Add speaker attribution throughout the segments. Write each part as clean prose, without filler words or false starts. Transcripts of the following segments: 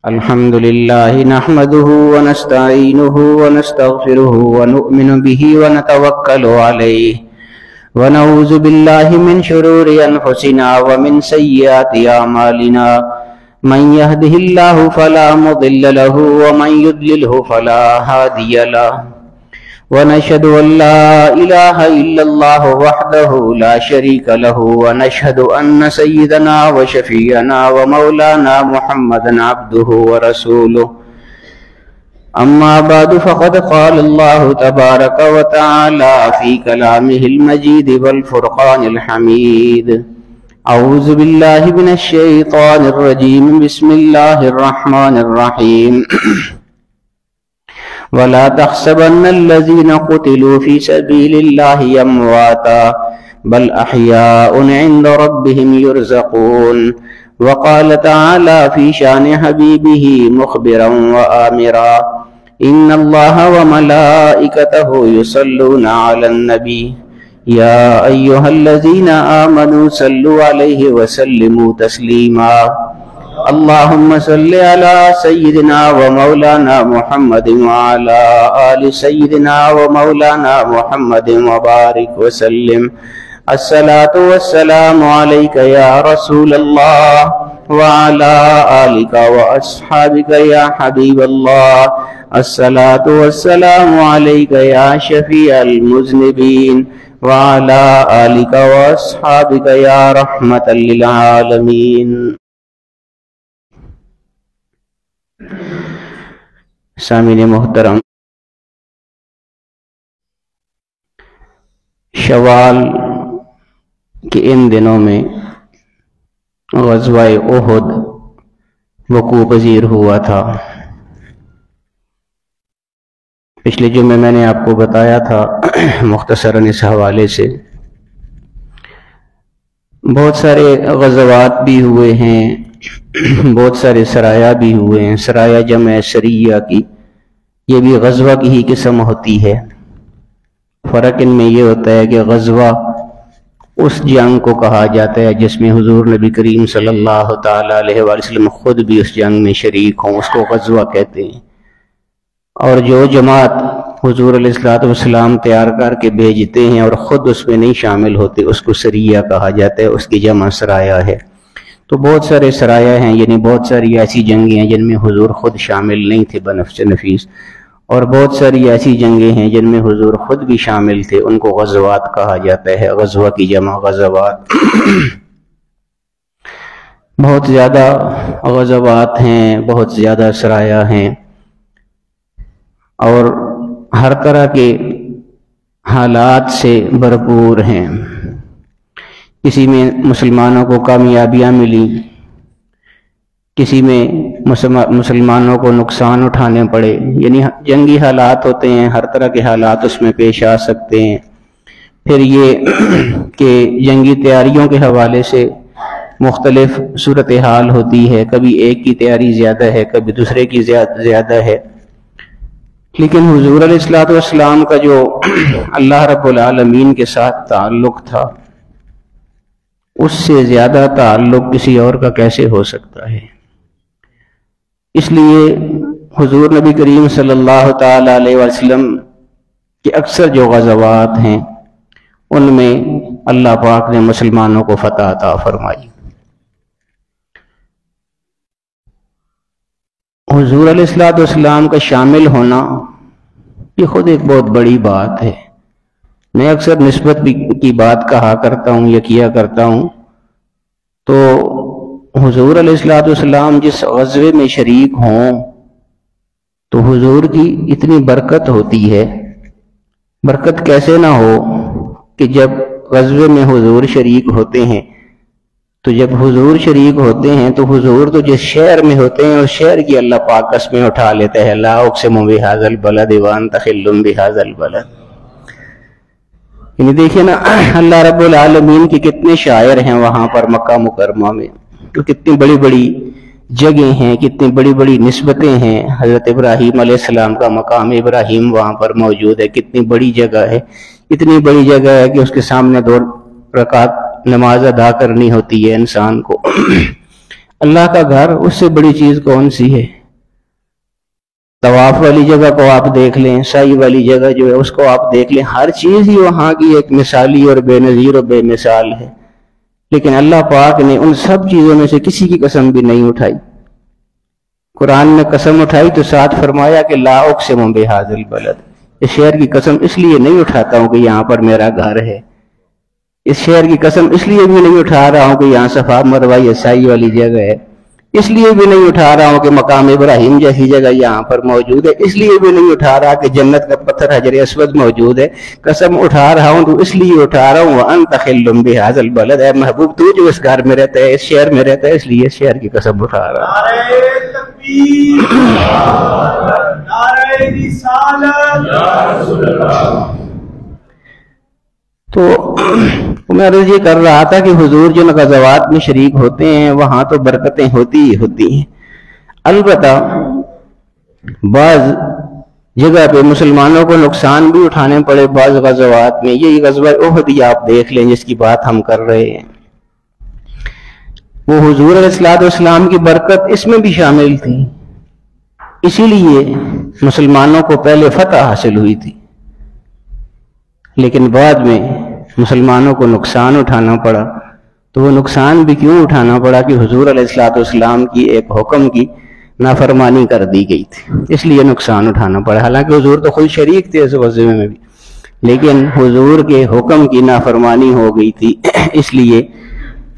Speaker 1: الحمد لله نحمده ونستعينه ونستغفره ونؤمن به ونتوكل عليه ونعوذ بالله من شرور أنفسنا ومن سيئات أعمالنا من يهده الله فلا مضل له ومن يضلله فلا هادي له ونشهد أن لا إله إلا الله وحده لا شريك له ونشهد أن سيدنا وشفيعنا ومولانا محمدا عبده ورسوله أما بعد فقد قال الله تبارك وتعالى في كلامه المجيد والفرقان الحميد أعوذ بالله من الشيطان الرجيم بسم الله الرحمن الرحيم ولا تحسبن الذين قتلوا في سبيل الله أمواتا بل أحياء عند ربهم يرزقون وقال تعالى في شان حبيبه مخبرا وآمرا إن الله وملائكته يصلون على النبي يا أيها الذين آمنوا صلوا عليه وسلموا تسليما اللهم صل على سيدنا ومولانا محمد وعلى آل سيدنا ومولانا محمد وبارك وسلم الصلاة والسلام عليك يا رسول الله وعلى آلك وأصحابك يا حبيب الله الصلاة والسلام عليك يا شفيع المذنبين وعلى آلك وأصحابك يا رحمة للعالمين. سامعین محترم، شوال کے ان دنوں میں غزوہ احد وقوع پذیر ہوا تھا. پچھلے جمعے میں نے آپ کو بتایا تھا مختصراً اس حوالے سے. بہت سارے غزوات بھی ہوئے ہیں، بہت سارے سرایا بھی ہوئے ہیں. سرایا جمع سریہ کی، یہ بھی غزوہ کی ہی قسم ہوتی ہے. فرق ان میں یہ ہوتا ہے کہ غزوہ اس جنگ کو کہا جاتا ہے جس میں حضور نبی کریم صلی اللہ تعالیٰ علیہ وآلہ وسلم خود بھی اس جنگ میں شریک ہوں، اس کو غزوہ کہتے ہیں. اور جو جماعت حضور علیہ السلام تیار کر کے بھیجتے ہیں اور خود اس میں نہیں شامل ہوتے، اس کو سریہ کہا جاتا ہے، اس کی جمع سرایا ہے. تو بہت سارے سرایا ہیں، یعنی بہت ساری ایسی جنگیں ہیں جن میں حضور خود شامل نہیں تھے بنفس نفیس، اور بہت ساری ایسی جنگیں ہیں جن میں حضور خود بھی شامل تھے، ان کو غزوات کہا جاتا ہے. غزوہ کی جمع غزوات. بہت زیادہ غزوات ہیں، بہت زیادہ سرایا ہیں، اور ہر طرح کے حالات سے بھرپور ہیں. کسی میں مسلمانوں کو کامیابیاں ملی، کسی میں مسلمانوں کو نقصان اٹھانے پڑے. یعنی جنگی حالات ہوتے ہیں، ہر طرح کے حالات اس میں پیش آ سکتے ہیں. پھر یہ کہ جنگی تیاریوں کے حوالے سے مختلف صورتحال ہوتی ہے، کبھی ایک کی تیاری زیادہ ہے، کبھی دوسرے کی زیادہ ہے. لیکن حضور علیہ السلام کا جو اللہ رب العالمین کے ساتھ تعلق تھا، اس سے زیادہ تعلق کسی اور کا کیسے ہو سکتا ہے. اس لیے حضور نبی کریم صلی اللہ تعالیٰ علیہ وسلم کے اکثر جو غزوات ہیں ان میں اللہ پاک نے مسلمانوں کو فتح عطا فرمائی. حضور علیہ السلام کا شامل ہونا یہ خود ایک بہت بڑی بات ہے. میں اکثر نسبت کی بات کہا کرتا ہوں یا کیا کرتا ہوں. تو حضور علیہ السلام جس غزوے میں شریک ہوں تو حضور کی اتنی برکت ہوتی ہے. برکت کیسے نہ ہو کہ جب غزوے میں حضور شریک ہوتے ہیں، تو جب حضور شریک ہوتے ہیں تو حضور تو جس شہر میں ہوتے ہیں اس شہر کی اللہ پاک قسمیں اٹھا لیتا ہے. لا اقسم بہذا البلد وانت حل بہذا البلد. یعنی دیکھیں نا، اللہ رب العالمین کے کتنے شاعر ہیں وہاں پر مکہ مکرمہ میں، تو کتنی بڑی بڑی جگہیں ہیں، کتنی بڑی بڑی نسبتیں ہیں. حضرت ابراہیم علیہ السلام کا مقام ابراہیم وہاں پر موجود ہے. کتنی بڑی جگہ ہے، اتنی بڑی جگہ ہے کہ اس کے سامنے 2 رکعت نماز ادا کرنی ہوتی ہے انسان کو. اللہ کا گھر اس سے بڑی چیز کون سی ہے؟ طواف والی جگہ کو آپ دیکھ لیں، سعی والی جگہ جو ہے اس کو آپ دیکھ لیں، ہر چیز ہی وہاں کی ایک مثالی اور بے نظیر اور بے مثال ہے، لیکن اللہ پاک نے ان سب چیزوں میں سے کسی کی قسم بھی نہیں اٹھائی۔ قرآن میں قسم اٹھائی تو ساتھ فرمایا کہ لا اقسم بہذا البلد، اس شہر کی قسم اس لیے نہیں اٹھاتا ہوں کہ یہاں پر میرا گھر ہے، اس شہر کی قسم اس لیے بھی نہیں اٹھا رہا ہوں کہ یہاں صفا مروہ یا سعی والی جگہ ہے، اس لیے بھی نہیں اٹھا رہا ہوں کہ مقام ابراہیم جیسی جگہ یہاں پر موجود ہے، اس لیے بھی نہیں اٹھا رہا کہ جنت کا پتھر حجر اسود موجود ہے، قسم اٹھا رہا ہوں تو اس لیے اٹھا رہا ہوں وَأَنْتَ خِلٌّ بِهَذَا الْبَلَدِ، اے محبوب تو جو اس گھر میں رہتا ہے، اس شہر میں رہتا ہے، اس لیے اس شہر کی قسم اٹھا رہا ہوں۔
Speaker 2: نعرہ تکبیر، نعرہ رسالت، یا رسول اللہ۔
Speaker 1: تو میں عرض یہ کر رہا تھا کہ حضور جن غزوات میں شریک ہوتے ہیں وہاں تو برکتیں ہوتی ہی ہوتی ہیں، البتہ بعض جگہ پہ مسلمانوں کو نقصان بھی اٹھانے پڑے بعض غزوات میں۔ یہی غزوہ احد ہی آپ دیکھ لیں جس کی بات ہم کر رہے ہیں، وہ حضور علیہ السلام کی برکت اس میں بھی شامل تھی، اسی لیے مسلمانوں کو پہلے فتح حاصل ہوئی تھی، لیکن بعد میں مسلمانوں کو نقصان اٹھانا پڑا۔ تو وہ نقصان بھی کیوں اٹھانا پڑا کہ حضور علیہ السلام کی ایک حکم کی نافرمانی کر دی گئی تھی، اس لیے نقصان اٹھانا پڑا۔ حالانکہ حضور تو خود شریک تھے اس غزوے میں بھی، لیکن حضور کے حکم کی نافرمانی ہو گئی تھی، اس لیے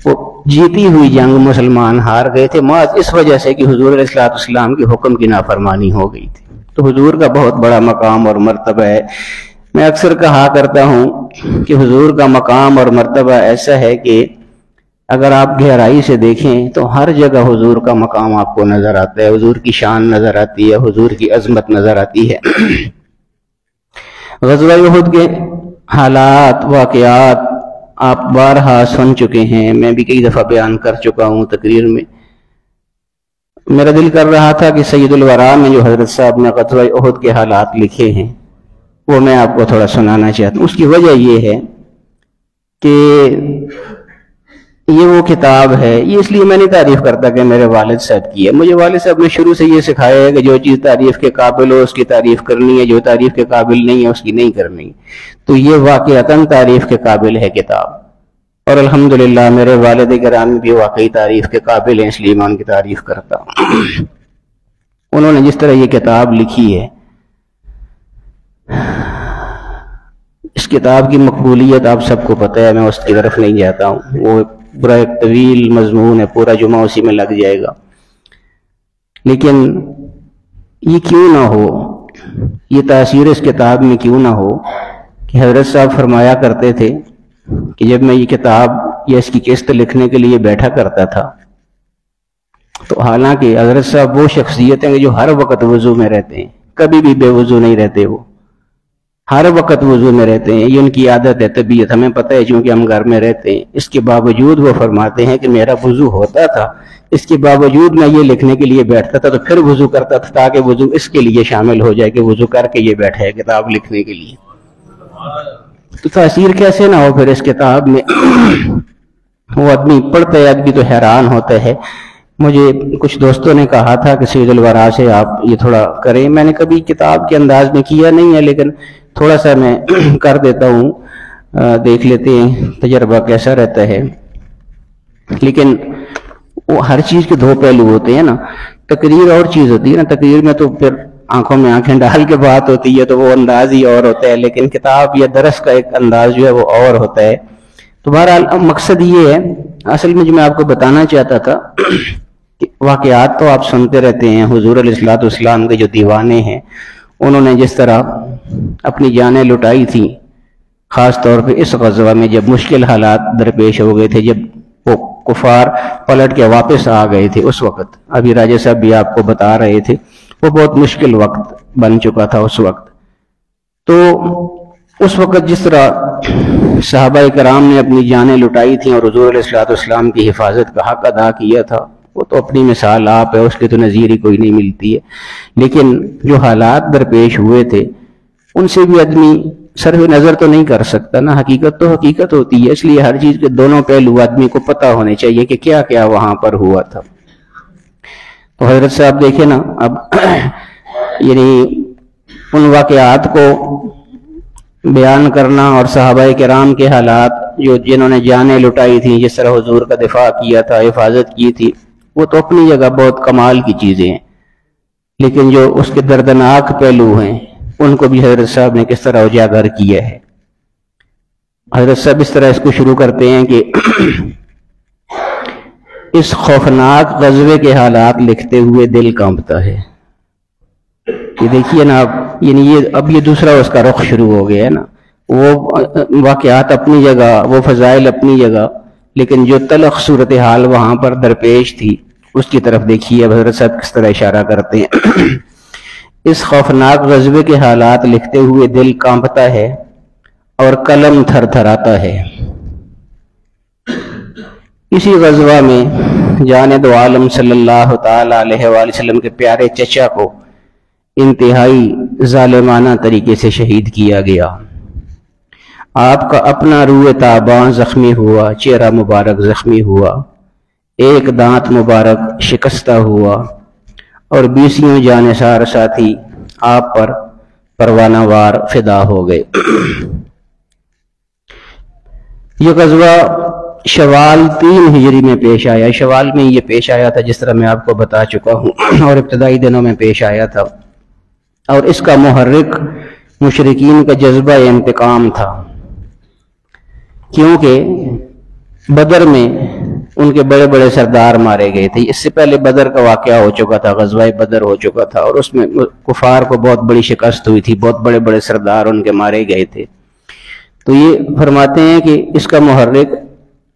Speaker 1: وہ جیتی ہوئی جنگ مسلمان ہار گئے تھے، محض اس وجہ سے کہ حضور علیہ السلام کے حکم کی نافرمانی ہو گئی تھی۔ تو حضور کا بہت بڑا مقام اور مرتبہ ہے۔ میں اکثر کہا کرتا ہوں کہ حضور کا مقام اور مرتبہ ایسا ہے کہ اگر آپ گہرائی سے دیکھیں تو ہر جگہ حضور کا مقام آپ کو نظر آتا ہے، حضور کی شان نظر آتی ہے، حضور کی عظمت نظر آتی ہے۔ غزوہ احد کے حالات واقعات آپ بارہا سن چکے ہیں، میں بھی کئی دفعہ بیان کر چکا ہوں تقریر میں۔ میرا دل کر رہا تھا کہ سید الورا میں جو حضرت صاحب نے غزوہ احد کے حالات لکھے ہیں وہ میں آپ کو تھوڑا سنانا چاہتا ہوں۔ اس کی وجہ یہ ہے کہ یہ وہ کتاب ہے، یہ اس لیے میں نہیں تعریف کرتا کہ میرے والد صاحب کی ہے، مجھے والد صاحب نے شروع سے یہ سکھایا ہے کہ جو چیز تعریف کے قابل ہو اس کی تعریف کرنی ہے، جو تعریف کے قابل نہیں ہے اس کی نہیں کرنی۔ تو یہ واقعتاً تعریف کے قابل ہے کتاب، اور الحمدللہ میرے والد گرامی بھی واقعی تعریف کے قابل ہیں، اس لیے میں ان کی تعریف کرتا ہوں۔ انہوں نے جس طرح یہ کتاب لکھی ہے، اس کتاب کی مقبولیت آپ سب کو پتہ ہے، میں اس کی طرف نہیں جاتا ہوں، وہ پورا ایک طویل مضمون ہے، پورا جمعہ اسی میں لگ جائے گا۔ لیکن یہ کیوں نہ ہو، یہ تاثیر اس کتاب میں کیوں نہ ہو کہ حضرت صاحب فرمایا کرتے تھے کہ جب میں یہ کتاب یا اس کی قسط لکھنے کے لیے بیٹھا کرتا تھا تو حالانکہ حضرت صاحب وہ شخصیت ہیں کہ جو ہر وقت وضو میں رہتے ہیں، کبھی بھی بے وضو نہیں رہتے، وہ ہر وقت وضو میں رہتے ہیں، یہ ان کی عادت ہے، طبیعت، ہمیں پتہ ہے چونکہ ہم گھر میں رہتے ہیں۔ اس کے باوجود وہ فرماتے ہیں کہ میرا وضو ہوتا تھا، اس کے باوجود میں یہ لکھنے کے لیے بیٹھتا تھا تو پھر وضو کرتا تھا تاکہ وضو اس کے لیے شامل ہو جائے کہ وضو کر کے یہ بیٹھا ہے کتاب لکھنے کے لیے۔ تو تاثیر کیسے نہ ہو پھر اس کتاب میں۔ وہ آدمی پڑھتا ہے، آدمی تو حیران ہوتا ہے۔ مجھے کچھ دوستوں نے کہا تھا کہ سید الورا سے آپ یہ تھوڑا کریں، میں نے کبھی کتاب کے انداز میں کیا نہیں ہے، لیکن تھوڑا سا میں کر دیتا ہوں، دیکھ لیتے ہیں تجربہ کیسا رہتا ہے۔ لیکن وہ ہر چیز کے دو پہلو ہوتے ہیں نا، تقریر اور چیز ہوتی ہے نا، تقریر میں تو پھر آنکھوں میں آنکھیں ڈال کے بات ہوتی ہے تو وہ انداز ہی اور ہوتا ہے، لیکن کتاب یا درس کا ایک انداز جو ہے وہ اور ہوتا ہے۔ تو بہرحال مقصد یہ ہے، اصل میں جو میں آپ کو بتانا چاہتا تھا کہ واقعات تو آپ سنتے رہتے ہیں، حضور علیہ السلام کے جو دیوانے ہیں انہوں نے جس طرح اپنی جانیں لٹائی تھیں، خاص طور پہ اس غزوہ میں جب مشکل حالات درپیش ہو گئے تھے، جب وہ کفار پلٹ کے واپس آ گئے تھے، اس وقت ابھی راجہ صاحب بھی آپ کو بتا رہے تھے، وہ بہت مشکل وقت بن چکا تھا اس وقت۔ تو اس وقت جس طرح صحابہ کرام نے اپنی جانیں لٹائی تھیں اور حضور علیہ السلام کی حفاظت کا حق ادا کیا تھا، وہ تو اپنی مثال آپ ہے، اس کی تو نظیر ہی کوئی نہیں ملتی ہے۔ لیکن جو حالات درپیش ہوئے تھے ان سے بھی آدمی صرف نظر تو نہیں کر سکتا نا، حقیقت تو حقیقت ہوتی ہے، اس لیے ہر چیز کے دونوں پہلو آدمی کو پتہ ہونے چاہیے کہ کیا کیا وہاں پر ہوا تھا۔ تو حضرت صاحب دیکھیں نا، اب یعنی ان واقعات کو بیان کرنا اور صحابہ کرام کے حالات جو جنہوں نے جانیں لٹائی تھیں، جس طرح حضور کا دفاع کیا تھا، حفاظت کی تھی، وہ تو اپنی جگہ بہت کمال کی چیزیں ہیں، لیکن جو اس کے دردناک پہلو ہیں ان کو بھی حضرت صاحب نے کس طرح اجاگر کیا ہے۔ حضرت صاحب اس طرح اس کو شروع کرتے ہیں کہ اس خوفناک غزوے کے حالات لکھتے ہوئے دل کانپتا ہے۔ یہ دیکھیے نا آپ، یعنی اب یہ دوسرا اس کا رخ شروع ہو گیا ہے نا، وہ واقعات اپنی جگہ، وہ فضائل اپنی جگہ، لیکن جو تلخ صورتحال وہاں پر درپیش تھی اس کی طرف دیکھیے اب حضرت صاحب کس طرح اشارہ کرتے ہیں۔ اس خوفناک غزوے کے حالات لکھتے ہوئے دل کانپتا ہے اور قلم تھر تھراتا ہے۔ اسی غزوہ میں جان دو عالم صلی اللہ تعالی علیہ وآلہ وسلم کے پیارے چچا کو انتہائی ظالمانہ طریقے سے شہید کیا گیا۔ آپ کا اپنا روح تاباں زخمی ہوا، چہرہ مبارک زخمی ہوا، ایک دانت مبارک شکستہ ہوا، اور 20 جانثار ساتھی آپ پر پروانہ وار فدا ہو گئے۔ یہ غزوہ شوال 3 ہجری میں پیش آیا۔ شوال میں یہ پیش آیا تھا جس طرح میں آپ کو بتا چکا ہوں، اور ابتدائی دنوں میں پیش آیا تھا، اور اس کا محرک مشرکین کا جذبہ انتقام تھا، کیونکہ بدر میں ان کے بڑے بڑے سردار مارے گئے تھے۔ اس سے پہلے بدر کا واقعہ ہو چکا تھا، غزوہ بدر ہو چکا تھا، اور اس میں کفار کو بہت بڑی شکست ہوئی تھی، بہت بڑے بڑے سردار ان کے مارے گئے تھے۔ تو یہ فرماتے ہیں کہ اس کا محرک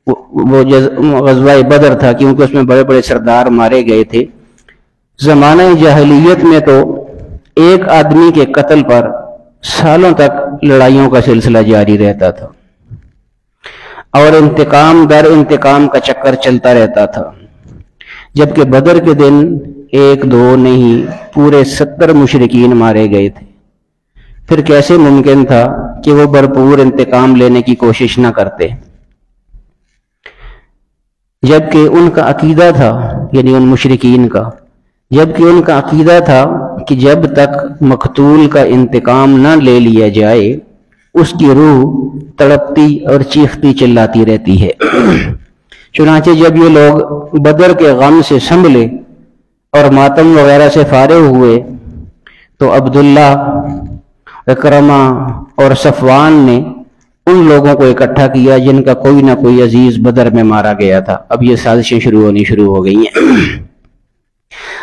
Speaker 1: وہ غزوہ بدر تھا، کیونکہ اس میں بڑے بڑے سردار مارے گئے تھے۔ زمانہ جاہلیت میں تو ایک آدمی کے قتل پر سالوں تک لڑائیوں کا سلسلہ جاری رہتا تھا، اور انتقام در انتقام کا چکر چلتا رہتا تھا، جبکہ بدر کے دن 1 2 نہیں پورے 70 مشرکین مارے گئے تھے۔ پھر کیسے ممکن تھا کہ وہ بھرپور انتقام لینے کی کوشش نہ کرتے، جبکہ ان کا عقیدہ تھا، یعنی ان مشرکین کا، جبکہ ان کا عقیدہ تھا کہ جب تک مقتول کا انتقام نہ لے لیا جائے اس کی روح تڑپتی اور چیختی چلاتی رہتی ہے۔ چنانچہ جب یہ لوگ بدر کے غم سے سنبھلے اور ماتم وغیرہ سے فارغ ہوئے تو عبداللہ، اکرمہ اور صفوان نے ان لوگوں کو اکٹھا کیا جن کا کوئی نہ کوئی عزیز بدر میں مارا گیا تھا۔ اب یہ سازشیں شروع ہو گئی ہیں،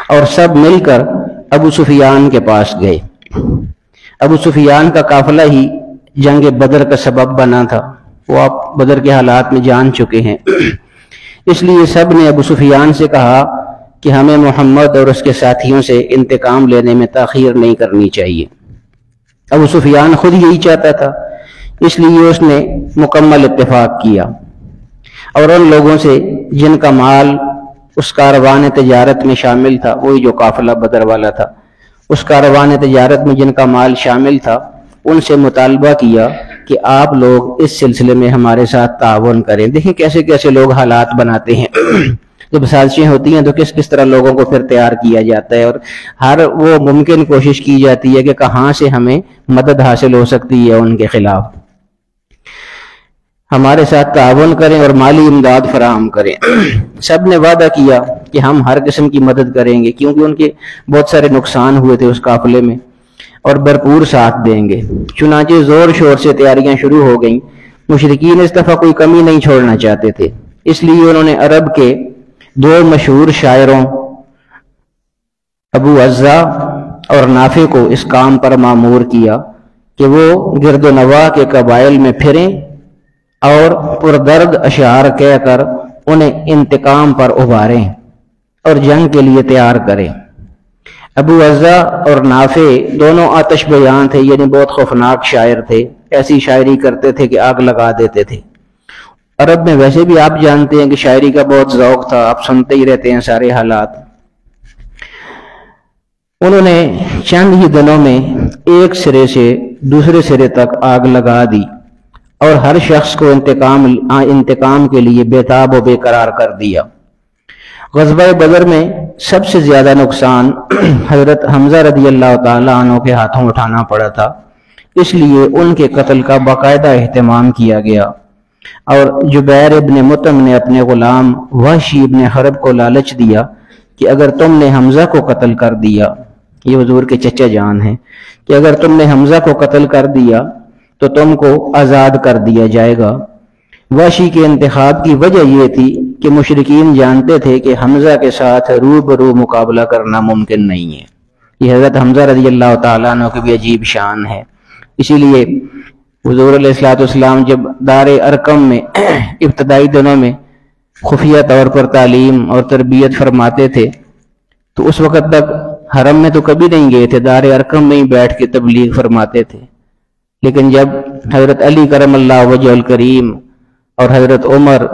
Speaker 1: اور سب مل کر ابو سفیان کے پاس گئے۔ ابو سفیان کا قافلہ ہی جنگ بدر کا سبب بنا تھا، وہ آپ بدر کے حالات میں جان چکے ہیں، اس لیے سب نے ابو سفیان سے کہا کہ ہمیں محمد اور اس کے ساتھیوں سے انتقام لینے میں تاخیر نہیں کرنی چاہیے۔ ابو سفیان خود یہی چاہتا تھا، اس لیے اس نے مکمل اتفاق کیا، اور ان لوگوں سے جن کا مال اس کاروان تجارت میں شامل تھا، وہی جو قافلہ بدر والا تھا، اس کاروان تجارت میں جن کا مال شامل تھا، ان سے مطالبہ کیا کہ آپ لوگ اس سلسلے میں ہمارے ساتھ تعاون کریں۔ دیکھیں کیسے کیسے لوگ حالات بناتے ہیں، جب سازشیں ہوتی ہیں تو کس طرح لوگوں کو پھر تیار کیا جاتا ہے، اور ہر وہ ممکن کوشش کی جاتی ہے کہ کہاں سے ہمیں مدد حاصل ہو سکتی ہے ان کے خلاف، ہمارے ساتھ تعاون کریں اور مالی امداد فراہم کریں۔ سب نے وعدہ کیا کہ ہم ہر قسم کی مدد کریں گے، کیونکہ ان کے بہت سارے نقصان ہوئے تھے اس قافلے میں، اور بھرپور ساتھ دیں گے۔ چنانچہ زور شور سے تیاریاں شروع ہو گئیں۔ مشرکین اس دفعہ کوئی کمی نہیں چھوڑنا چاہتے تھے، اس لیے انہوں نے عرب کے 2 مشہور شاعروں ابو عزا اور نافع کو اس کام پر مامور کیا کہ وہ گرد و نواح کے قبائل میں پھریں اور پردرد اشعار کہہ کر انہیں انتقام پر ابھاریں اور جنگ کے لیے تیار کریں۔ ابو عزا اور نافع دونوں آتش بیان تھے، یعنی بہت خوفناک شاعر تھے، ایسی شاعری کرتے تھے کہ آگ لگا دیتے تھے۔ عرب میں ویسے بھی آپ جانتے ہیں کہ شاعری کا بہت ذوق تھا، آپ سنتے ہی رہتے ہیں سارے حالات۔ انہوں نے چند ہی دنوں میں ایک سرے سے دوسرے سرے تک آگ لگا دی اور ہر شخص کو انتقام کے لیے بے تاب و بے قرار کر دیا۔ غزوہ بدر میں سب سے زیادہ نقصان حضرت حمزہ رضی اللہ تعالیٰ عنہ کے ہاتھوں اٹھانا پڑا تھا، اس لیے ان کے قتل کا باقاعدہ اہتمام کیا گیا، اور جبیر ابن مطعم نے اپنے غلام وحشی ابن حرب کو لالچ دیا کہ اگر تم نے حمزہ کو قتل کر دیا، یہ حضور کے چچا جان ہیں، کہ اگر تم نے حمزہ کو قتل کر دیا تو تم کو آزاد کر دیا جائے گا۔ وحشی کے انتخاب کی وجہ یہ تھی کہ مشرکین جانتے تھے کہ حمزہ کے ساتھ روبرو مقابلہ کرنا ممکن نہیں ہے۔ یہ حضرت حمزہ رضی اللہ تعالیٰ عنہ کی بھی عجیب شان ہے، اسی لیے حضور علیہ الصلوۃ والسلام جب دار ارقم میں ابتدائی دنوں میں خفیہ طور پر تعلیم اور تربیت فرماتے تھے تو اس وقت تک حرم میں تو کبھی نہیں گئے تھے، دار ارقم میں ہی بیٹھ کے تبلیغ فرماتے تھے، لیکن جب حضرت علی کرم اللہ وجہ الکریم اور حضرت عمر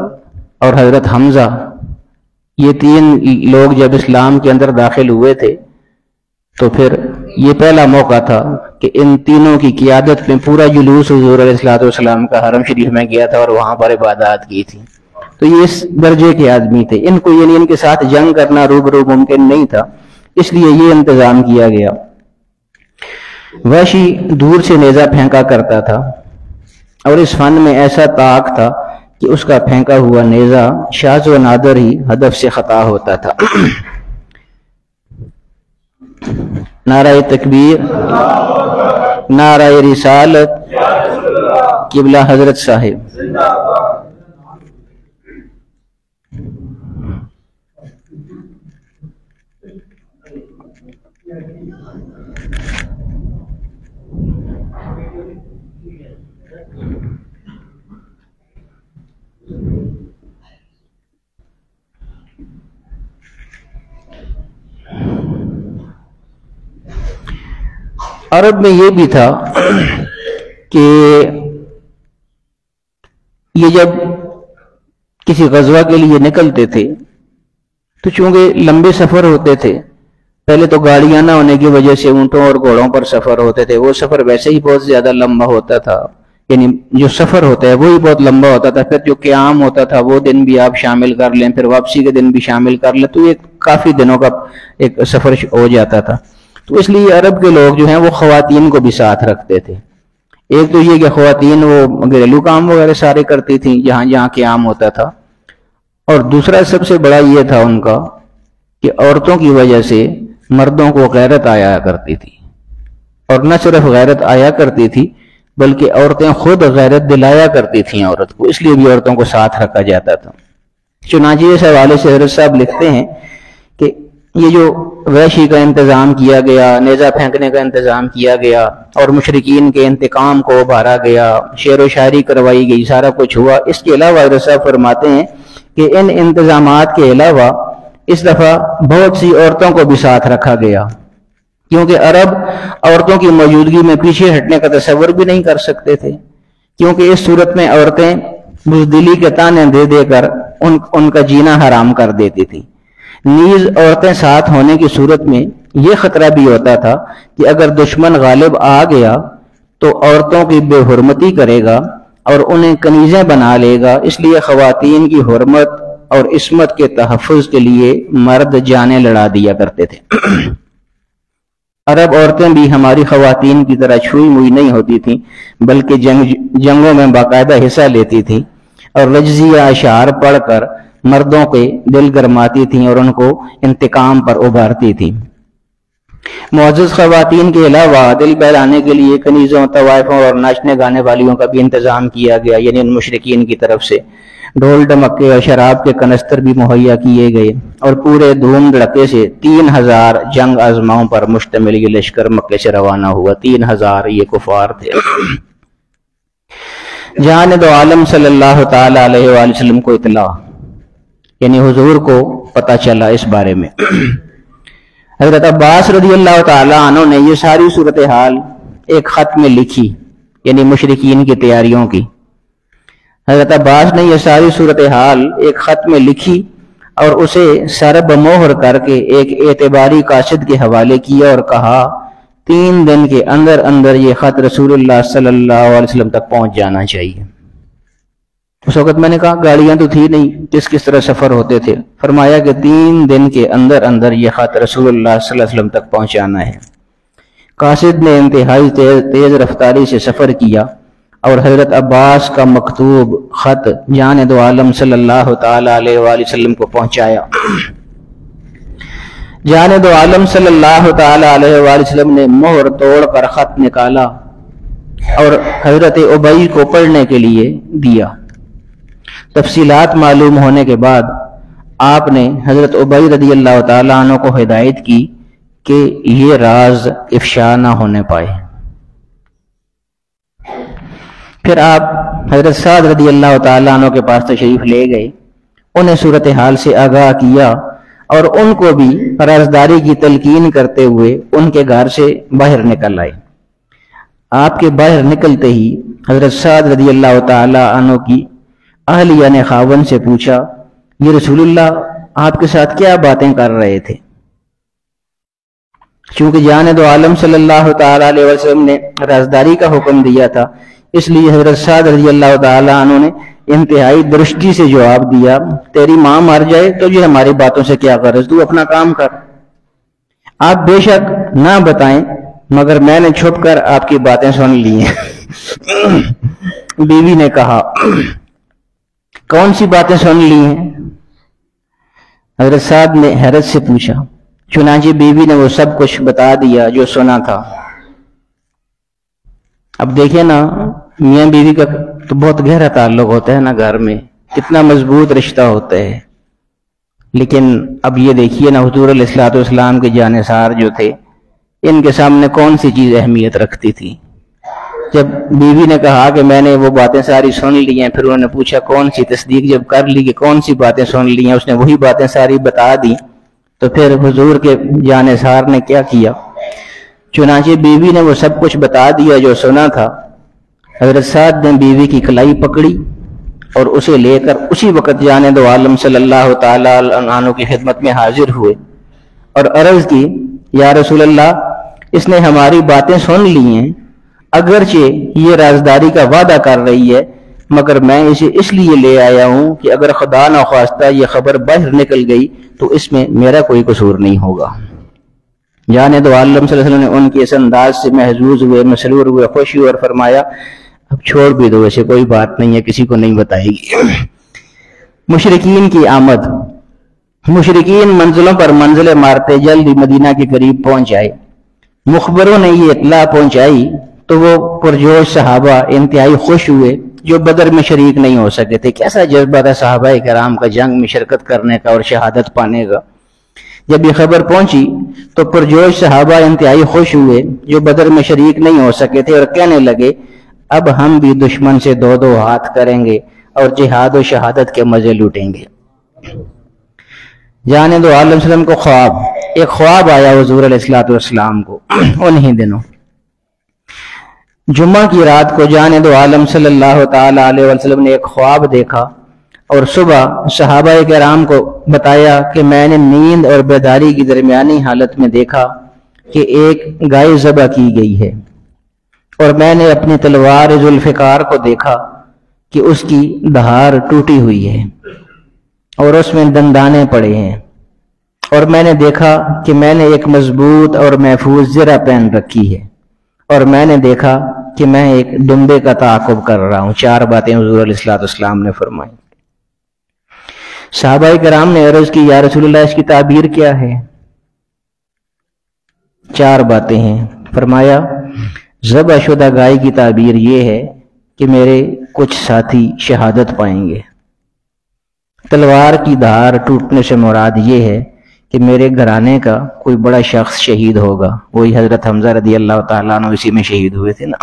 Speaker 1: اور حضرت حمزہ یہ تین لوگ جب اسلام کے اندر داخل ہوئے تھے تو پھر یہ پہلا موقع تھا کہ ان تینوں کی قیادت میں پورا جلوس حضور علیہ الصلوۃ والسلام کا حرم شریف میں گیا تھا اور وہاں پر عبادات کی تھی۔ تو یہ اس درجے کے آدمی تھے، ان کو یعنی ان کے ساتھ جنگ کرنا روبرو ممکن نہیں تھا، اس لیے یہ انتظام کیا گیا۔ وحشی دور سے نیزہ پھینکا کرتا تھا اور اس فن میں ایسا طاق تھا کہ اس کا پھینکا ہوا نیزہ شاذ و نادر ہی ہدف سے خطا ہوتا تھا۔ نعرہ تکبیر، نعرہ رسالت، قبلہ حضرت صاحب۔ عرب میں یہ بھی تھا کہ یہ جب کسی غزوہ کے لیے نکلتے تھے تو چونکہ لمبے سفر ہوتے تھے، پہلے تو گاڑیاں نہ ہونے کی وجہ سے اونٹوں اور گھوڑوں پر سفر ہوتے تھے، وہ سفر ویسے ہی بہت زیادہ لمبا ہوتا تھا، یعنی جو سفر ہوتا ہے وہی بہت لمبا ہوتا تھا، پھر جو قیام ہوتا تھا وہ دن بھی آپ شامل کر لیں، پھر واپسی کے دن بھی شامل کر لیں، تو یہ کافی دنوں کا ایک سفر ہو جاتا تھا۔ تو اس لیے عرب کے لوگ جو ہیں وہ خواتین کو بھی ساتھ رکھتے تھے۔ ایک تو یہ کہ خواتین وہ گھریلو کام وغیرہ سارے کرتی تھیں جہاں جہاں قیام ہوتا تھا، اور دوسرا سب سے بڑا یہ تھا ان کا کہ عورتوں کی وجہ سے مردوں کو غیرت آیا کرتی تھی، اور نہ صرف غیرت آیا کرتی تھی بلکہ عورتیں خود غیرت دلایا کرتی تھیں عورت کو، اس لیے بھی عورتوں کو ساتھ رکھا جاتا تھا۔ چنانچہ اس حوالے سے حضرت صاحب لکھتے ہیں کہ یہ جو وحشی کا انتظام کیا گیا، نیزہ پھینکنے کا انتظام کیا گیا اور مشرکین کے انتقام کو ابھارا گیا، شعر و شاعری کروائی گئی، سارا کچھ ہوا، اس کے علاوہ حضرت صاحب فرماتے ہیں کہ ان انتظامات کے علاوہ اس دفعہ بہت سی عورتوں کو بھی ساتھ رکھا گیا، کیونکہ عرب عورتوں کی موجودگی میں پیچھے ہٹنے کا تصور بھی نہیں کر سکتے تھے، کیونکہ اس صورت میں عورتیں بزدلی کے تانے دے دے کر ان کا جینا حرام کر دیتی تھی۔ نیز عورتیں ساتھ ہونے کی صورت میں یہ خطرہ بھی ہوتا تھا کہ اگر دشمن غالب آ گیا تو عورتوں کی بے حرمتی کرے گا اور انہیں کنیزیں بنا لے گا، اس لیے خواتین کی حرمت اور عصمت کے تحفظ کے لیے مرد جانیں لڑا دیا کرتے تھے۔ عرب عورتیں بھی ہماری خواتین کی طرح چھوئی موئی نہیں ہوتی تھیں، بلکہ جنگوں میں باقاعدہ حصہ لیتی تھیں اور رجزیہ اشعار پڑھ کر مردوں کے دل گرماتی تھیں اور ان کو انتقام پر ابھارتی تھیں۔ معزز خواتین کے علاوہ دل بہلانے کے لیے کنیزوں، طوائفوں اور ناچنے گانے والیوں کا بھی انتظام کیا گیا، یعنی ان مشرکین کی طرف سے ڈھول ڈمکے اور شراب کے کنستر بھی مہیا کیے گئے، اور پورے دھوم دھڑکے سے 3000 جنگ آزماؤں پر مشتمل یہ لشکر مکے سے روانہ ہوا۔ 3000 یہ کفار تھے۔ جانب عالم صلی اللہ تعالی علیہ وآلہ وسلم کو اطلاع، یعنی حضور کو پتہ چلا اس بارے میں۔ حضرت عباس رضی اللہ تعالی عنہ نے یہ ساری صورتحال ایک خط میں لکھی، یعنی مشرکین کی تیاریوں کی۔ حضرت عباس نے یہ ساری صورتحال ایک خط میں لکھی اور اسے سر بمہر کر کے ایک اعتباری قاصد کے حوالے کیا اور کہا 3 دن کے اندر اندر یہ خط رسول اللہ صلی اللہ علیہ وسلم تک پہنچ جانا چاہیے۔ اس وقت میں نے کہا گاڑیاں تو تھی نہیں، کس طرح سفر ہوتے تھے؟ فرمایا کہ 3 دن کے اندر اندر یہ خط رسول اللہ صلی اللہ علیہ وسلم تک پہنچانا ہے۔ قاصد نے انتہائی تیز رفتاری سے سفر کیا اور حضرت عباس کا مکتوب خط جان دو عالم صلی اللہ تعالی علیہ وآلہ وسلم کو پہنچایا۔ جان دو عالم صلی اللہ تعالی علیہ وآلہ وسلم نے مہر توڑ کر خط نکالا اور حضرت ابی کو پڑھنے کے لیے دیا۔ تفصیلات معلوم ہونے کے بعد آپ نے حضرت ابی رضی اللہ تعالیٰ عنہ کو ہدایت کی کہ یہ راز افشا نہ ہونے پائے۔ پھر آپ حضرت سعد رضی اللہ تعالیٰ عنہ کے پاس تشریف لے گئے، انہیں صورتحال سے آگاہ کیا اور ان کو بھی رازداری کی تلقین کرتے ہوئے ان کے گھر سے باہر نکل آئے۔ آپ کے باہر نکلتے ہی حضرت سعد رضی اللہ تعالیٰ عنہ کی اہلیہ نے خاوند سے پوچھا، یہ رسول اللہ آپ کے ساتھ کیا باتیں کر رہے تھے؟ چونکہ جان دو عالم صلی اللہ تعالیٰ علیہ وسلم نے رازداری کا حکم دیا تھا، اس لیے حضرت سعد رضی اللہ تعالیٰ عنہ نے انتہائی درستی سے جواب دیا، تیری ماں مر جائے تو یہ ہماری باتوں سے کیا غرض، تو اپنا کام کر۔ آپ بے شک نہ بتائیں مگر میں نے چھپ کر آپ کی باتیں سن لی ہیں۔ بیوی نے کہا، کون سی باتیں سن لی ہیں؟ حضرت سعد نے حیرت سے پوچھا۔ چنانچہ بیوی نے وہ سب کچھ بتا دیا جو سنا تھا۔ اب دیکھیں نا، میاں بیوی کا تو بہت گہرا تعلق ہوتا ہے نا، گھر میں کتنا مضبوط رشتہ ہوتا ہے، لیکن اب یہ دیکھیے نا، حضور علیہ الصلوۃ والسلام کے جانثار جو تھے، ان کے سامنے کون سی چیز اہمیت رکھتی تھی۔ جب بیوی نے کہا کہ میں نے وہ باتیں ساری سن لی ہیں، پھر انہوں نے پوچھا کون سی، تصدیق جب کر لی کہ کون سی باتیں سن لی ہیں، اس نے وہی باتیں ساری بتا دی، تو پھر حضور کے جانثار نے کیا کیا؟ چنانچہ بیوی نے وہ سب کچھ بتا دیا جو سنا تھا۔ حضرت سعد نے بیوی کی کلائی پکڑی اور اسے لے کر اسی وقت جان دو عالم صلی اللہ تعالی عنہ کی خدمت میں حاضر ہوئے اور عرض کی، یا رسول اللہ، اس نے ہماری باتیں سن لی ہیں، اگرچہ یہ رازداری کا وعدہ کر رہی ہے، مگر میں اسے اس لیے لے آیا ہوں کہ اگر خدا نخواستہ یہ خبر باہر نکل گئی تو اس میں میرا کوئی قصور نہیں ہوگا۔ جان دو عالم صلی اللہ علیہ وسلم نے ان کے اس انداز سے محظوظ ہوئے، مسرور ہوئے، خوش ہوئے اور فرمایا، اب چھوڑ بھی دو، اسے کوئی بات نہیں ہے، کسی کو نہیں بتائے گی۔ مشرکین کی آمد۔ مشرکین منزلوں پر منزلیں مارتے جلد ہی مدینہ کے قریب پہنچ آئے۔ مخبروں نے یہ اطلاع پہنچائی تو وہ پرجوش صحابہ انتہائی خوش ہوئے جو بدر میں شریک نہیں ہو سکے تھے۔ کیسا جذبہ تھا صحابہ کرام کا جنگ میں شرکت کرنے کا اور شہادت پانے کا۔ جب یہ خبر پہنچی تو پرجوش صحابہ انتہائی خوش ہوئے جو بدر میں شریک نہیں ہو سکے تھے اور کہنے لگے، اب ہم بھی دشمن سے 2 ہاتھ کریں گے اور جہاد و شہادت کے مزے لوٹیں گے۔ جان دو عالم صلی اللہ علیہ وسلم کو ایک خواب آیا حضور علیہ الصلوۃ والسلام کو انہی دنوں۔ جمعہ کی رات کو جان دو عالم صلی اللہ تعالی علیہ وسلم نے ایک خواب دیکھا اور صبح صحابہ کرام کو بتایا کہ میں نے نیند اور بیداری کی درمیانی حالت میں دیکھا کہ ایک گائے ذبح کی گئی ہے، اور میں نے اپنی تلوار ذوالفقار کو دیکھا کہ اس کی دھار ٹوٹی ہوئی ہے اور اس میں دندانے پڑے ہیں، اور میں نے دیکھا کہ میں نے ایک مضبوط اور محفوظ زرہ پہن رکھی ہے، اور میں نے دیکھا کہ میں ایک ڈمبے کا تعاقب کر رہا ہوں۔ 4 باتیں حضور علیہ الصلوۃ والسلام نے فرمائی۔ صحابہ کرام نے عرض کی، یا رسول اللہ، اس کی تعبیر کیا ہے؟ 4 باتیں ہیں۔ فرمایا، ذبح شدہ گائے کی تعبیر یہ ہے کہ میرے کچھ ساتھی شہادت پائیں گے۔ تلوار کی دھار ٹوٹنے سے مراد یہ ہے کہ میرے گھرانے کا کوئی بڑا شخص شہید ہوگا۔ وہی حضرت حمزہ رضی اللہ تعالیٰ عنہ اسی میں شہید ہوئے تھے نا،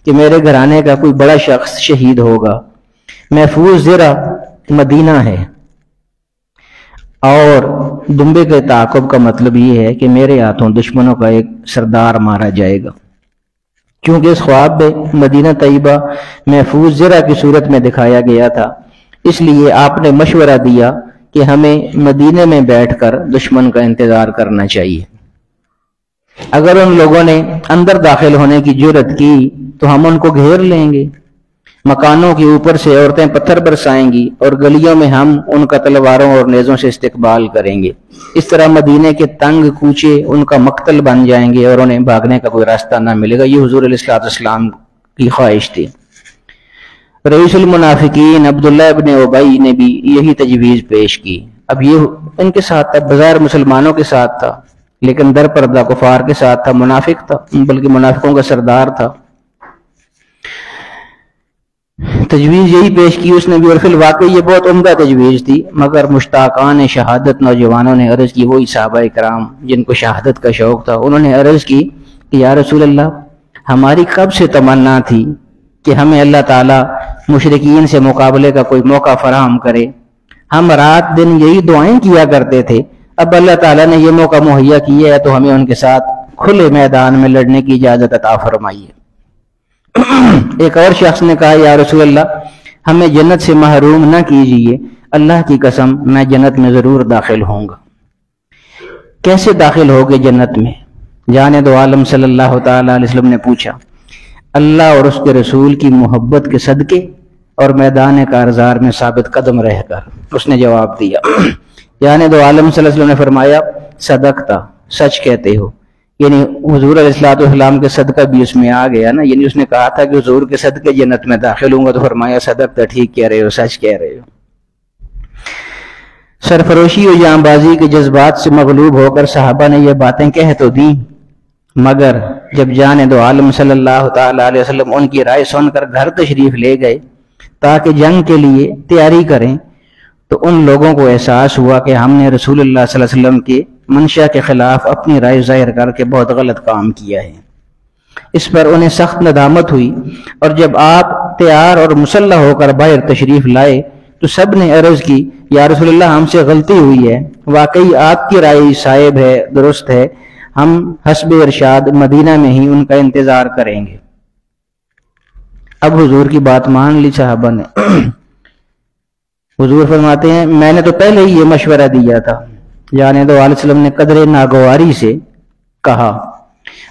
Speaker 1: کہ میرے گھرانے کا کوئی بڑا شخص شہید ہوگا۔ محفوظ زرہ مدینہ ہے، اور دمبے کے تعاقب کا مطلب یہ ہے کہ میرے ہاتھوں دشمنوں کا ایک سردار مارا جائے گا۔ چونکہ اس خواب میں مدینہ طیبہ محفوظ زرہ کی صورت میں دکھایا گیا تھا، اس لیے آپ نے مشورہ دیا کہ ہمیں مدینے میں بیٹھ کر دشمن کا انتظار کرنا چاہیے۔ اگر ان لوگوں نے اندر داخل ہونے کی جرت کی تو ہم ان کو گھیر لیں گے، مکانوں کے اوپر سے عورتیں پتھر برسائیں گی اور گلیوں میں ہم ان کا تلواروں اور نیزوں سے استقبال کریں گے۔ اس طرح مدینے کے تنگ کوچے ان کا مقتل بن جائیں گے اور انہیں بھاگنے کا کوئی راستہ نہ ملے گا۔ یہ حضور علیہ السلام کی خواہش تھی۔ رئیس المنافقین عبداللہ ابن ابی نے بھی یہی تجویز پیش کی۔ اب یہ ان کے ساتھ تھا، بظاہر مسلمانوں کے ساتھ تھا، لیکن در پردہ کفار کے ساتھ تھا، منافق تھا، بلکہ منافقوں کا سردار تھا۔ تجویز یہی پیش کی اس نے بھی، اور فی الواقع یہ بہت عمدہ تجویز تھی، مگر مشتاقان شہادت نوجوانوں نے عرض کی، وہی صحابہ کرام جن کو شہادت کا شوق تھا، انہوں نے عرض کی کہ یا رسول اللہ، ہماری کب سے تمنا تھی کہ ہمیں اللہ تعالیٰ مشرکین سے مقابلے کا کوئی موقع فراہم کرے۔ ہم رات دن یہی دعائیں کیا کرتے تھے، اب اللہ تعالیٰ نے یہ موقع مہیا کیا ہے تو ہمیں ان کے ساتھ کھلے میدان میں لڑنے کی اجازت عطا فرمائیے۔ ایک اور شخص نے کہا یا رسول اللہ، ہمیں جنت سے محروم نہ کیجیے، اللہ کی قسم میں جنت میں ضرور داخل ہوں گا۔ کیسے داخل ہوگے جنت میں؟ جانے دو عالم صلی اللہ تعالی علیہ وسلم نے پوچھا۔ اللہ اور اس کے رسول کی محبت کے صدقے اور میدان کارزار میں ثابت قدم رہ کر، اس نے جواب دیا۔ جانے دو عالم صلی اللہ علیہ وسلم نے فرمایا، صدقتا، سچ کہتے ہو۔ یعنی حضور علیہ السلام کے صدقہ بھی اس میں آ گیا نا، یعنی اس نے کہا تھا کہ حضور کے صدقے جنت میں داخل ہوں گا، تو فرمایا صدقتا، ٹھیک کہہ رہے ہو، سچ کہہ رہے ہو۔ سرفروشی و جاں بازی کے جذبات سے مغلوب ہو کر صحابہ نے یہ باتیں کہہ تو دیں، مگر جب جانے دو عالم صلی اللہ تعالی علیہ وسلم ان کی رائے سن کر گھر تشریف لے گئے تاکہ جنگ کے لیے تیاری کریں، تو ان لوگوں کو احساس ہوا کہ ہم نے رسول اللہ صلی اللہ علیہ وسلم کے منشا کے خلاف اپنی رائے ظاہر کر کے بہت غلط کام کیا ہے۔ اس پر انہیں سخت ندامت ہوئی، اور جب آپ تیار اور مسلح ہو کر باہر تشریف لائے تو سب نے عرض کی، یا رسول اللہ، ہم سے غلطی ہوئی ہے، واقعی آپ کی رائے صائب ہے، درست ہے، ہم حسب ارشاد مدینہ میں ہی ان کا انتظار کریں گے۔ اب حضور کی بات مان لی صحابہ نے۔ حضور فرماتے ہیں، میں نے تو پہلے ہی یہ مشورہ دیا تھا۔ جانے دو علیہ وسلم نے قدر ناگواری سے کہا،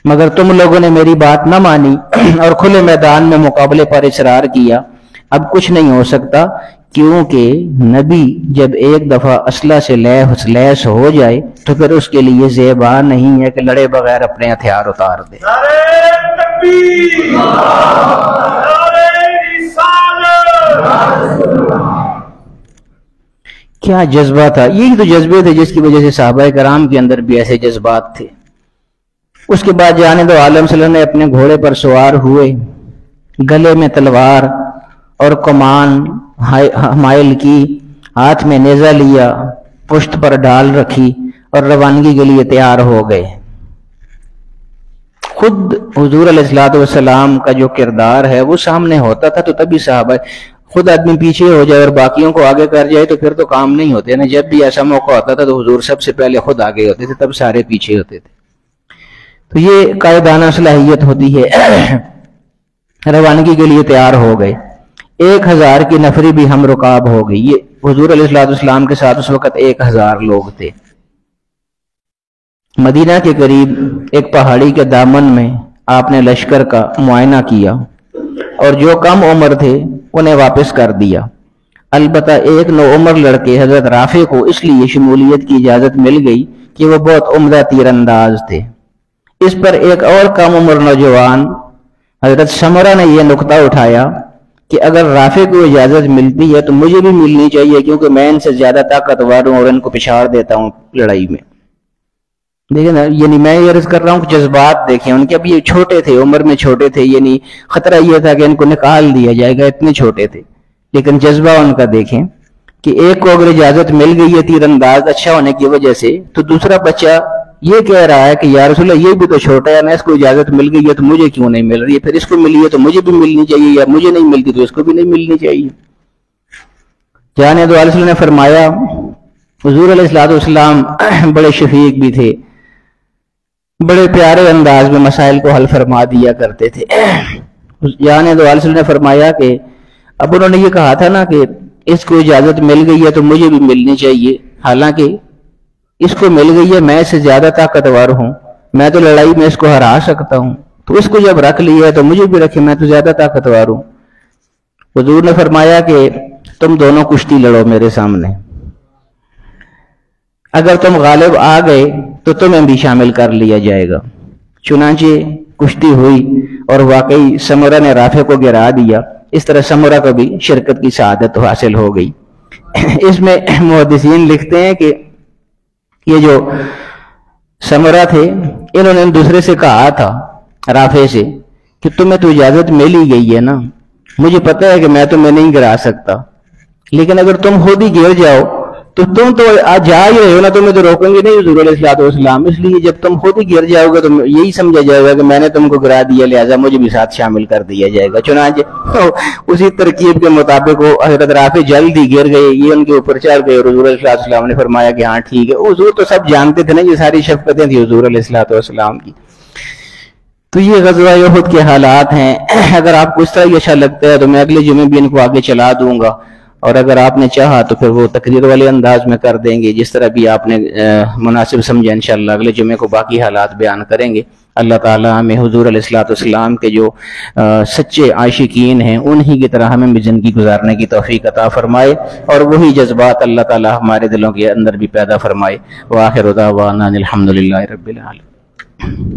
Speaker 1: مگر تم لوگوں نے میری بات نہ مانی اور کھلے میدان میں مقابلے پر اصرار کیا۔ اب کچھ نہیں ہو سکتا، کیونکہ نبی جب ایک دفعہ اسلحہ سے لیس ہو جائے تو پھر اس کے لیے زیبا نہیں ہے کہ لڑے بغیر اپنے ہتھیار اتار دے۔
Speaker 2: نعرہ تکبیر، نعرہ رسالت۔
Speaker 1: کیا جذبہ تھا! یہی تو جذبے تھے جس کی وجہ سے صحابہ کرام کے اندر بھی ایسے جذبات تھے۔ اس کے بعد جانے دو عالم صلی اللہ علیہ وسلم نے اپنے گھوڑے پر سوار ہوئے، گلے میں تلوار اور کمان حمائل کی، ہاتھ میں نیزہ لیا، پشت پر ڈال رکھی اور روانگی کے لیے تیار ہو گئے۔ خود حضور علیہ السلام کا جو کردار ہے وہ سامنے ہوتا تھا تو تبھی صحابہ، خود آدمی پیچھے ہو جائے اور باقیوں کو آگے کر جائے تو پھر تو کام نہیں ہوتے نا۔ جب بھی ایسا موقع ہوتا تھا تو حضور سب سے پہلے خود آگے ہوتے تھے، تب سارے پیچھے ہوتے تھے۔ تو یہ قائدانہ صلاحیت ہوتی ہے۔ روانگی کے لیے تیار ہو گئے، 1000 کی نفری بھی ہم رکاب ہو گئی۔ یہ حضور علیہ السلام کے ساتھ اس وقت 1000 لوگ تھے۔ مدینہ کے قریب ایک پہاڑی کے دامن میں آپ نے لشکر کا معائنہ کیا اور جو کم عمر تھے انہیں واپس کر دیا۔ البتہ ایک نوعمر لڑکے حضرت رافع کو اس لیے شمولیت کی اجازت مل گئی کہ وہ بہت عمدہ تیر انداز تھے۔ اس پر ایک اور کم عمر نوجوان حضرت سمرہ نے یہ نقطہ اٹھایا کہ اگر رافع کو اجازت ملتی ہے تو مجھے بھی ملنی چاہیے، کیونکہ میں ان سے زیادہ طاقتور ہوں اور ان کو پچھاڑ دیتا ہوں لڑائی میں۔ دیکھیں نا، یعنی میں یہ عرض کر رہا ہوں کہ جذبات دیکھیں ان کے، اب یہ چھوٹے تھے، عمر میں چھوٹے تھے، یعنی خطرہ یہ تھا کہ ان کو نکال دیا جائے گا، اتنے چھوٹے تھے، لیکن جذبہ ان کا دیکھیں کہ ایک کو اگر اجازت مل گئی ہے تیر انداز اچھا ہونے کی وجہ سے، تو دوسرا بچہ یہ کہہ رہا ہے کہ یا رسول اللہ، یہ بھی تو چھوٹا ہے نا، اس کو اجازت مل گئی ہے تو مجھے کیوں نہیں مل رہی ہے؟ پھر اس کو ملی ہے تو مجھے بھی ملنی چاہیے، یا مجھے نہیں ملتی تو اس کو بھی نہیں ملنی چاہیے۔ جانے دو علیہ وسلم نے فرمایا، حضور علیہ السلام بڑے شفیق بھی تھے، بڑے پیارے انداز میں مسائل کو حل فرما دیا کرتے تھے۔ جانے دو علیہ وسلم نے فرمایا کہ اب انہوں نے یہ کہا تھا نا کہ اس کو اجازت مل گئی ہے تو مجھے بھی ملنی چاہیے، حالانکہ اس کو مل گئی ہے، میں اس سے زیادہ طاقتور ہوں، میں تو لڑائی میں اس کو ہرا سکتا ہوں، تو اس کو جب رکھ لیا ہے تو مجھے بھی رکھے، میں تو زیادہ طاقتور ہوں۔ حضور نے فرمایا کہ تم دونوں کشتی لڑو میرے سامنے، اگر تم غالب آ گئے تو تمہیں بھی شامل کر لیا جائے گا۔ چنانچہ کشتی ہوئی اور واقعی سمرہ نے رافع کو گرا دیا، اس طرح سمرہ کو بھی شرکت کی سعادت حاصل ہو گئی۔ اس میں محدثین لکھتے ہیں کہ یہ جو سمرہ تھے انہوں نے دوسرے سے کہا تھا، رافع سے، کہ تمہیں تو اجازت مل ہی گئی ہے نا، مجھے پتا ہے کہ میں تمہیں نہیں گرا سکتا، لیکن اگر تم خود ہی گر جاؤ تو تم تو جا ہی رہے ہو نا، تمہیں تو روکیں گے نہیں حضور علیہ الصلوۃ والسلام، اس لیے جب تم خود ہی گر جاؤ گے تو یہی سمجھا جائے گا کہ میں نے تم کو گرا دیا، لہٰذا مجھے بھی ساتھ شامل کر دیا جائے گا۔ چنانچہ اسی ترکیب کے مطابق وہ حضرت رافع جلد ہی گر گئے، یہ ان کے اوپر چڑھ گئے اور حضور علیہ الصلوۃ والسلام نے فرمایا کہ ہاں ٹھیک ہے۔ حضور تو سب جانتے تھے نا، یہ ساری شفقتیں تھیں حضور علیہ الصلوۃ والسلام کی۔ تو یہ غزوہ احد کے حالات ہیں۔ اگر آپ کو اس طرح اچھا لگتا ہے تو میں اگلے جمعے بھی ان کو آگے چلا دوں گا، اور اگر آپ نے چاہا تو پھر وہ تقریر والے انداز میں کر دیں گے، جس طرح بھی آپ نے مناسب سمجھا۔ انشاءاللہ اگلے جمعے کو باقی حالات بیان کریں گے۔ اللہ تعالیٰ ہمیں حضور علیہ الصلوۃ والسلام کے جو سچے عاشقین ہیں انہی کی طرح ہمیں بھی زندگی گزارنے کی توفیق عطا فرمائے، اور وہی جذبات اللہ تعالیٰ ہمارے دلوں کے اندر بھی پیدا فرمائے۔ وآخر دعوانا الحمدللہ رب العالمین۔